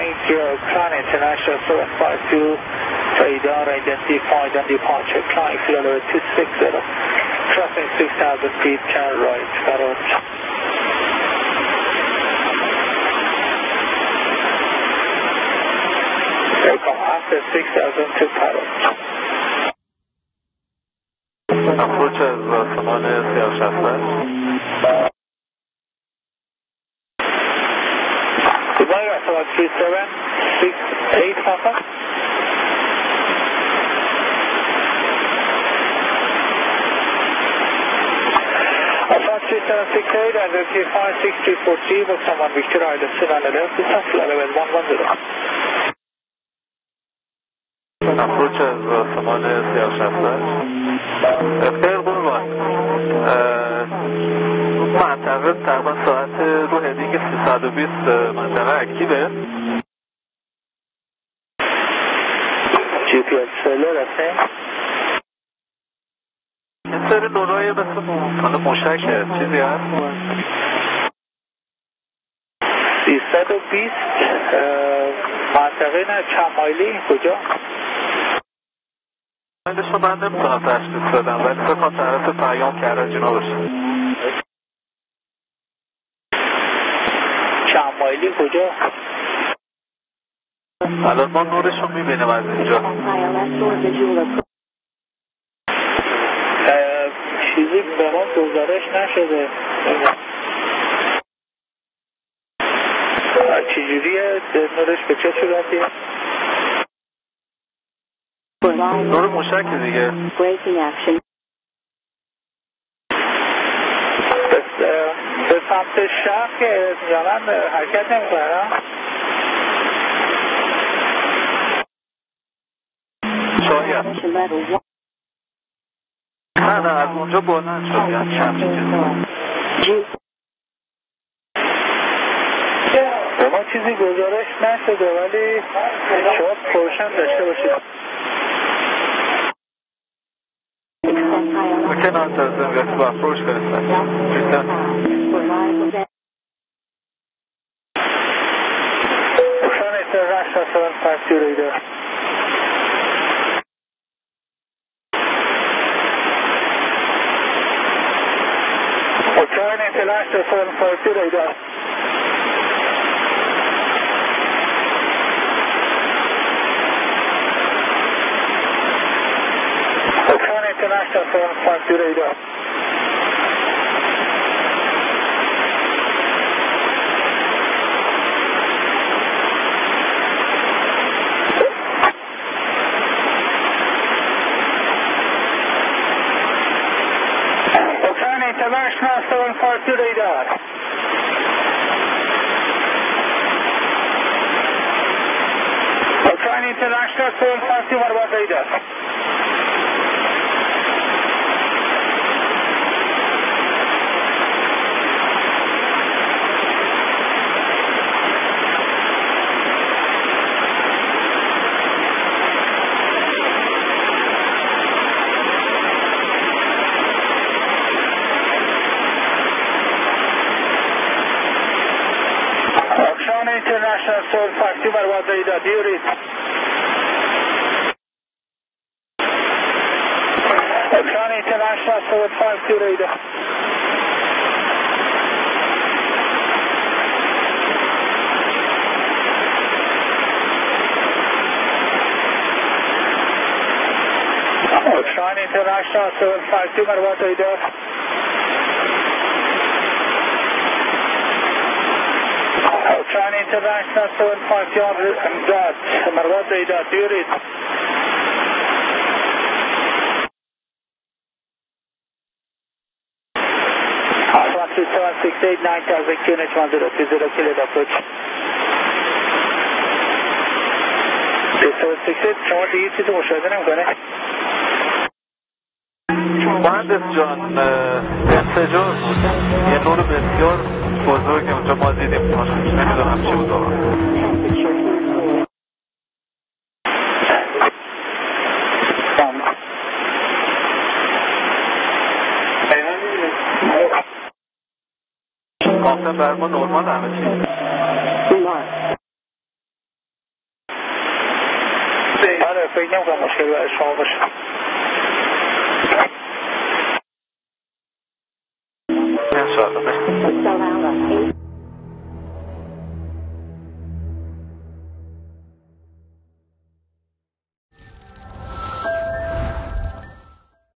morning, Crown International 752, radar identified on departure, flying field level 260, crossing 6,000 feet, turn right, Parrot. Welcome after 6,000 to Parrot. Approach از آسمان سیاه‌شخص. Goodbye, Alpha 3768 Papa. Alpha 3768, identify 6340 with someone Victor Island, Sinan Alert, distance level 110. Approach از آسمان سیاه‌شخص. خیلی قربان منطقه تقریبا ساعت رو هدینگ 320 منطقه اکتیبه. GPS سلر هستیم. این سری دورای مثل موشک چیزی هست 320 منطقه نه چند مایلی کجا؟ مایلش رو من نمیتونم تشخیص بدم ولی فکر کنم طرف پیام کرده جنابش. چند مایلی کجا؟ الان ما نورش رو میبینیم از اینجا. چیزی به ما گزارش نشده. چجوریه نورش به چه صورتیه؟ نور موشک دیگه. به سمت شرق که میامن حرکت نمیکنه. شاید نه از اونجا بلند شد یعنی همچین چیزی. به ما چیزی گزارش نشده ولی شما پروشن داشته باشید. ممکن است از این با اپروچ برسن. Ocean International 752 radar. Ocean International 752 radar. Ocean International 752 radar. Ocean International 752 radar. Ocean International 752 Marwan radar. Ocean International 752 Marwan radar. Do you read? Ocean International 752 radar. Ocean International 752 Marwan radar. Ocean International 752 Amdad Marwan radar. Do you read? Alpha 3768 9000 QNH 1020 kilo approach. 3768 شما دیگه چیزی مشاهده نمیکنه؟ مهندس جان انفجار بود یه نور بسیار بزرگی اونجا ما دیدیم نمیدونم چی بود آقا کاملا بر ما نورمال همه چی فکر نمی‌کنم مشکلی برای شما باشه. انشاءالله.